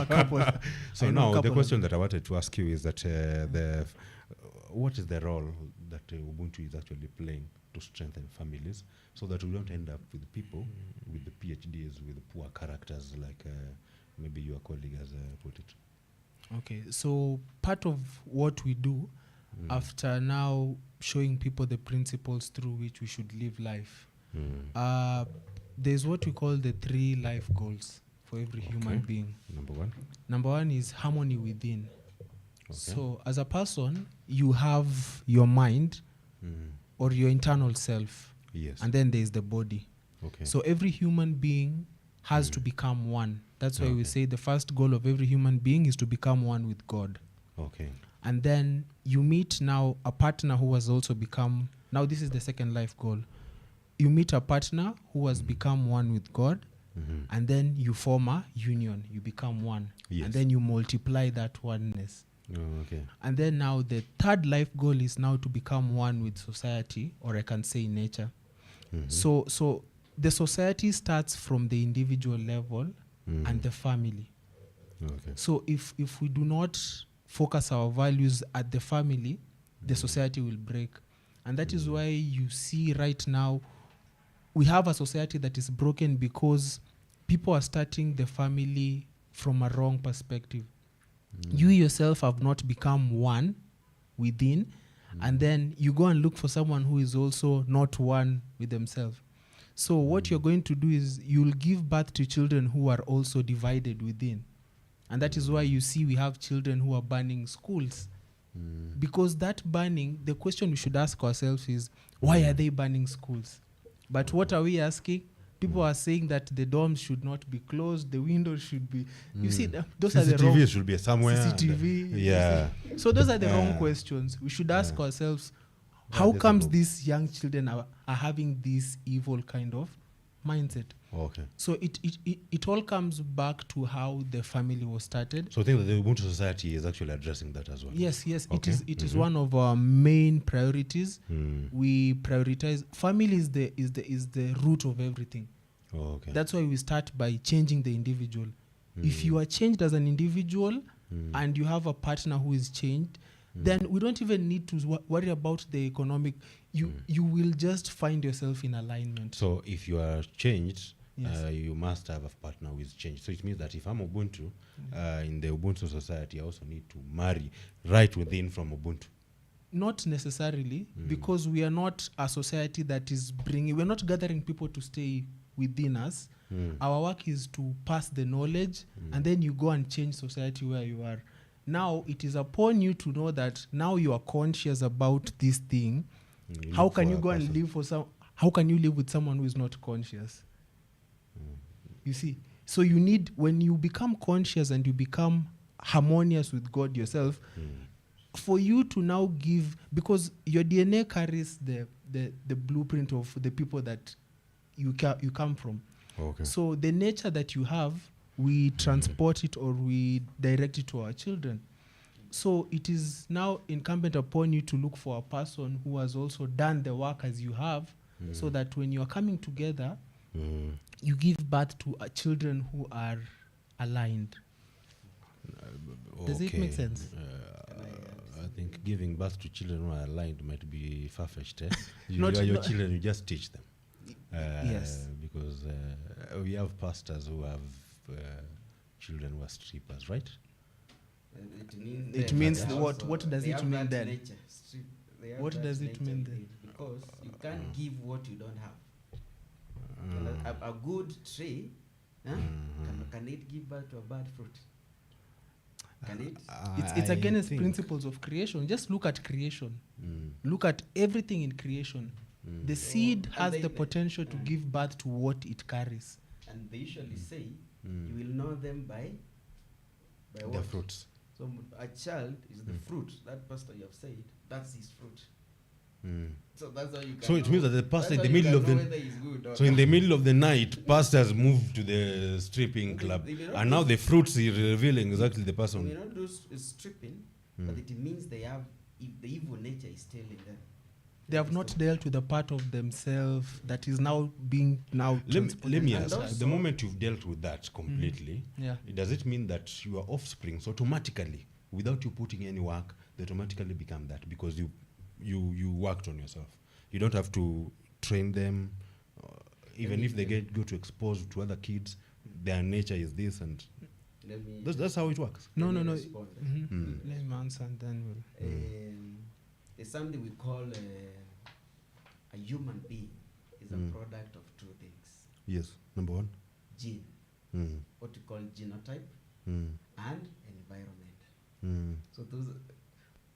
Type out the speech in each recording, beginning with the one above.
a couple. So now the question that I wanted to ask you is that what is the role that Ubuntu is actually playing to strengthen families so that we don't end up with people with the PhDs with poor characters like maybe your colleague has put it? Okay, so part of what we do after now showing people the principles through which we should live life, there's what we call the 3 life goals for every human being. Number one is harmony within. So as a person, you have your mind or your internal self, and then there's the body. So every human being has to become one. That's why we say the first goal of every human being is to become one with God. And then you meet now a partner who has also become, now this is the second life goal. You meet a partner who has become one with God, and then you form a union, you become one. And then you multiply that oneness. And then now the third life goal is now to become one with society, or I can say nature. So the society starts from the individual level and the family. So if we do not focus our values at the family, the society will break. And that is why you see right now we have a society that is broken because people are starting the family from a wrong perspective. You yourself have not become one within, and then you go and look for someone who is also not one with themselves. So what you're going to do is you'll give birth to children who are also divided within. And that is why you see we have children who are burning schools. Because that burning, the question we should ask ourselves is, why are they burning schools? But what are we asking? People are saying that the dorms should not be closed, the windows should be... You see, those are the wrong... CCTV should be somewhere. CCTV. So those are the wrong questions. We should ask ourselves, how comes these young children are having this evil kind of mindset? So it all comes back to how the family was started. So I think that the Ubuntu Society is actually addressing that as well. Yes. It is one of our main priorities. We prioritize family is the root of everything. That's why we start by changing the individual. If you are changed as an individual and you have a partner who is changed, then we don't even need to worry about the economic. You will just find yourself in alignment. So if you are changed, you must have a partner who is changed. So it means that if I'm Ubuntu, in the Ubuntu Society, I also need to marry right within from Ubuntu. Not necessarily, because we are not a society that is we're not gathering people to stay within us. Our work is to pass the knowledge, and then you go and change society where you are. Now it is upon you to know that now you are conscious about this thing. How can you go and live how can you live with someone who is not conscious? You see, so you need, when you become conscious and you become harmonious with God yourself, for you to now give, because your DNA carries the blueprint of the people that you come from. So the nature that you have, we transport it or we direct it to our children. So it is now incumbent upon you to look for a person who has also done the work as you have, so that when you are coming together, you give birth to children who are aligned. Does it make sense? I think giving birth to children who are aligned might be far-fetched. Your children, you just teach them. Yes. Because we have pastors who have children who are strippers, right? It means what does it mean then? What does it mean then? Because you can't give what you don't have. A good tree, can it give birth to a bad fruit? Can it? It's against principles of creation. Just look at creation. Look at everything in creation. The seed has the potential to give birth to what it carries. And they usually say, you will know them by what? Their fruits. So a child is the fruit. That pastor you have said, that's his fruit. So that's how you can. So it means that the pastor in the middle of in the middle of the night, pastors move to the stripping club, and now the fruits is revealing exactly the person. They may not do stripping, but it means they have the evil nature is still in them. They have not dealt with the part of themselves that is now being now. Let me And ask, also- the moment you've dealt with that completely, Yeah. does it mean that your offsprings automatically, without you putting any work, they automatically become that because you worked on yourself? You don't have to train them, even if they go to expose to other kids, their nature is this, and Let me that's how it works. No, let no, me no. respond. Let me answer and then we'll. There's something we call a human being is a product of two things: Yes, number one. gene, Mm. what we call genotype, Mm. and environment. Mm. So those,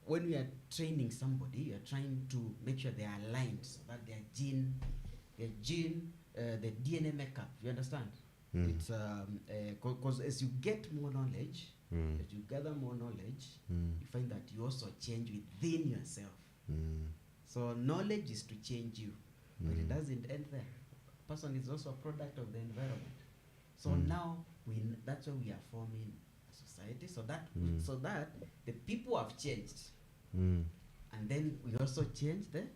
when we are training somebody, you are trying to make sure they are aligned so that their gene, the DNA makeup. You understand? Mm. It's because as you get more knowledge, Mm. as you gather more knowledge, Mm. you find that you also change within yourself. Mm. So knowledge is to change you, but it doesn't end there. Person is also a product of the environment. So now that's why we are forming a society, so that so that the people have changed, Mm. and then we also change the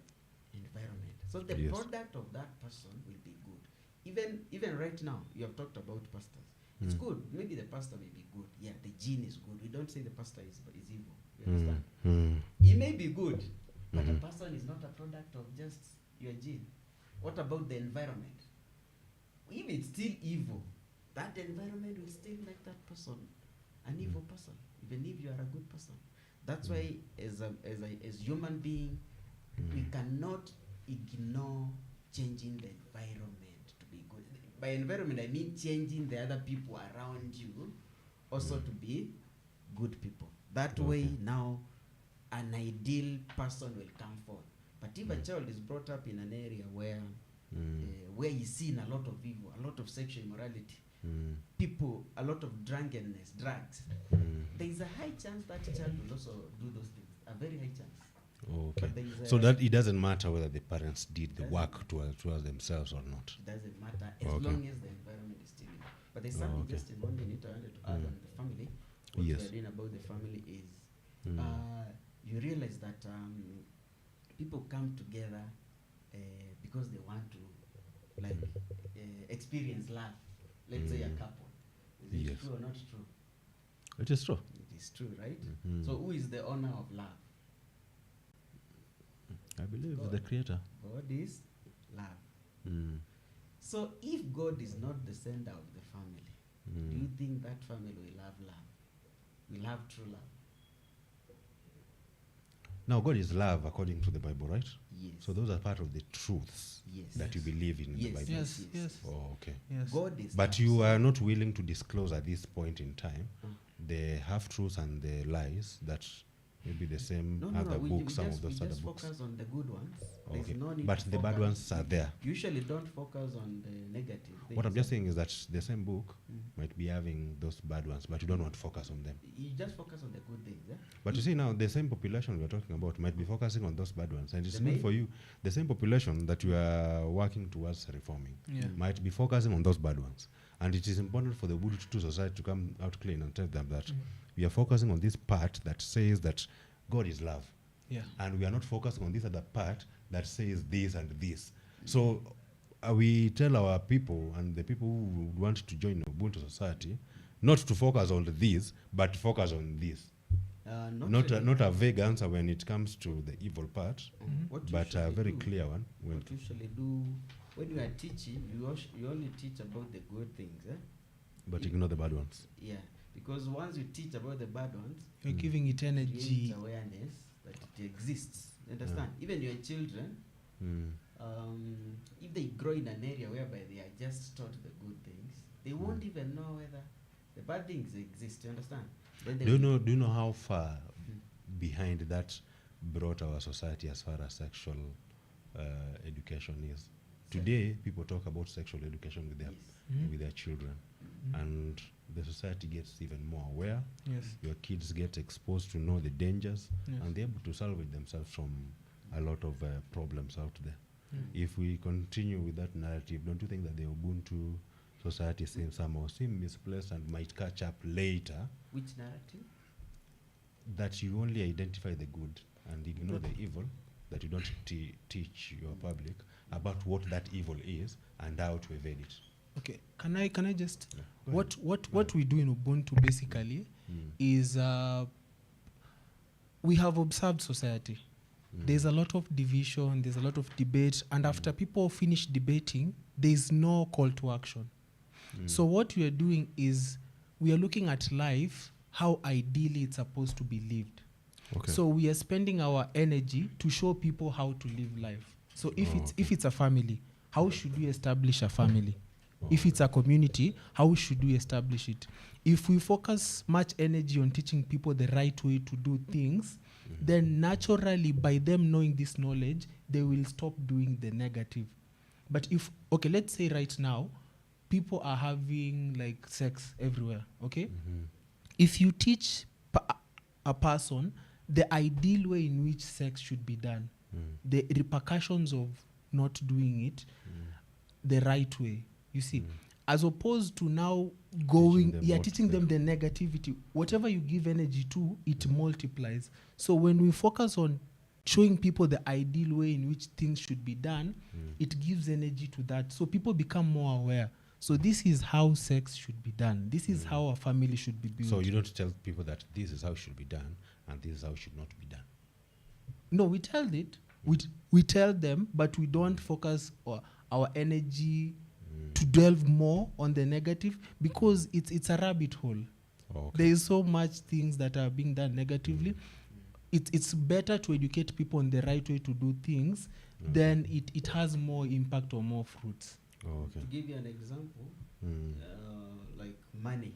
environment. So the Yes. product of that person will be good. Even right now, you have talked about pastors. It's good. Maybe the pastor may be good. Yeah, the gene is good. We don't say the pastor is evil. You understand? Mm. He may be good, but a person is not a product of just your gene. What about the environment? If it's still evil, that environment will still make that person an evil person, even if you are a good person. That's why, as human being, we cannot ignore changing the environment to be good. By environment, I mean changing the other people around you also to be good people. That way, now an ideal person will come forth. But if a child is brought up in an area where he's seen a lot of evil, a lot of sexual immorality, people, a lot of drunkenness, drugs, there is a high chance that child will also do those things. A very high chance. Okay. But there is So a- that it doesn't matter whether the parents did the work towards themselves or not. It doesn't matter as Okay. long as the environment is still in. But there's something okay. just in one minute I wanted to add on the family. What Yes. we are doing about the family is you realize that people come together because they want to experience love. Let's say a couple. Is it Yes. true or not true? It is true. It is true, right? So who is the owner of love? I believe God. the creator. God is love. So if God is not the center of the family, do you think that family will have love? Will have true love? Now, God is love according to the Bible, right? Yes. So those are part of the truths Yes. that you believe in Yes. the Bible. Yes, yes, Oh, okay. yes. God is But love. you are not willing to disclose at this point in time the half truths and the lies that maybe the same No, other we books, some just, of those we other just books. focus on the good ones. There's Okay. no need But to the bad focus- ones are there. Usually don't focus on the negative things. What I'm just saying is that the same book might be having those bad ones, but you don't want to focus on them. You just focus on the good things. Yeah? But you see now, the same population we're talking about might be focusing on those bad ones. And it's The good main- for you. The same population that you are working towards reforming Yeah. might be focusing on those bad ones. And it is important for the Ubuntu society to come out clean and tell them that we are focusing on this part that says that God is love. Yeah. And we are not focusing on this other part that says this and this. So we tell our people and the people who want to join Ubuntu society not to focus on this, but focus on this. Not a vague answer when it comes to the evil part, What you but a usually very do- clear one. When What you usually do when you are teaching, you only teach about the good things. Eh? but ignore the bad ones. Yeah, because once you teach about the bad ones, You're giving it it energy. creates awareness that it exists. Understand? Even your children, if they grow in an area whereby they are just taught the good things, they won't even know whether the bad things exist. You understand? Then they Do will- you know how far behind that brought our society as far as sexual education is? Today, people talk about sexual education with their children, and the society gets even more aware. Yes. Your kids get exposed to know the dangers, Yes. and they're able to salvage themselves from a lot of problems out there. If we continue with that narrative, don't you think that the Ubuntu society somehow seem misplaced and might catch up later? Which narrative? That you only identify the good and ignore the evil? that you don't teach your public about what that evil is and how to evade it. Okay, can I just Go ahead. what we do in Ubuntu basically is we have observed society. There's a lot of division, there's a lot of debate, and after people finish debating, there's no call to action. So what we are doing is we are looking at life, how ideally it's supposed to be lived. Okay. So we are spending our energy to show people how to live life. So if it's a family, how should we establish a family? If it's a community, how should we establish it? If we focus much energy on teaching people the right way to do things, then naturally, by them knowing this knowledge, they will stop doing the negative. But okay, let's say right now, people are having like sex everywhere, okay? If you teach a person the ideal way in which sex should be done, the repercussions of not doing it the right way, you see, as opposed to now teaching them the negativity. Whatever you give energy to, it multiplies. So when we focus on showing people the ideal way in which things should be done, it gives energy to that. So people become more aware. So this is how sex should be done. This is how a family should be built. So you don't tell people that this is how it should be done and this is how it should not be done. No, we tell it. We tell them, but we don't focus our energy to delve more on the negative, because it's a rabbit hole. There is so much things that are being done negatively. It's better to educate people on the right way to do things, then it has more impact or more fruits. To give you an example, like money.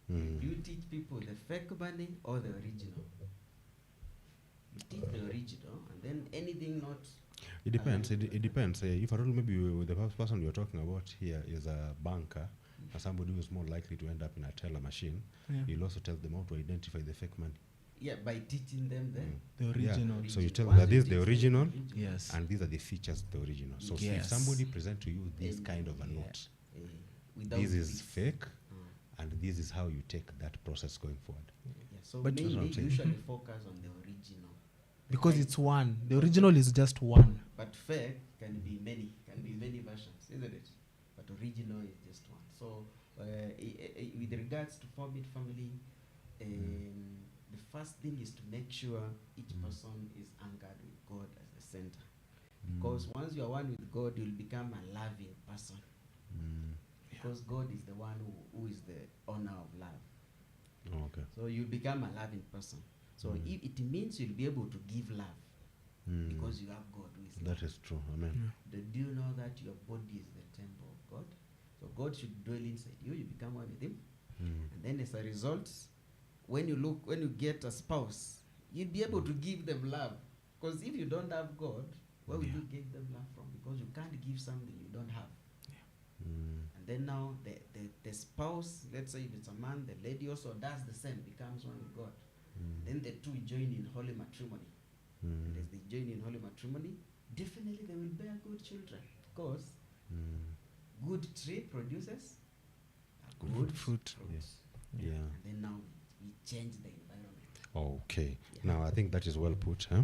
Do you teach people the fake money or the original? You teach the original, and then anything not... It depends. It depends. If I don't, maybe the person you're talking about here is a banker, or somebody who is more likely to end up in a teller machine, you'll also tell them how to identify the fake money. Yeah, by teaching them the original. So you tell them that this is the original, yes, and these are the features of the original. So if somebody present to you this kind of a note, this is fake, and this is how you take that process going forward. So but mainly usually focus on the original. Because it's one. The original is just one. But fake can be many versions, isn't it? But original is just one. So with regards to forbid family, the first thing is to make sure each person is anchored with God as the center. Because once you are one with God, you'll become a loving person. Because God is the one who is the owner of love. So you'll become a loving person. So if it means you'll be able to give love because you have God who is love. That is true. Amen. Do you know that your body is the temple of God? So God should dwell inside you. You become one with Him, and then as a result, when you get a spouse, you'll be able to give them love. Because if you don't have God, where will you give them love from? Because you can't give something you don't have. And then now the spouse, let's say if it's a man, the lady also does the same, becomes one with God. Then the two join in holy matrimony. And as they join in holy matrimony, definitely they will bear good children. Because good tree produces a good fruit. Yeah. And then now we change the environment. Okay. Now I think that is well put. Huh?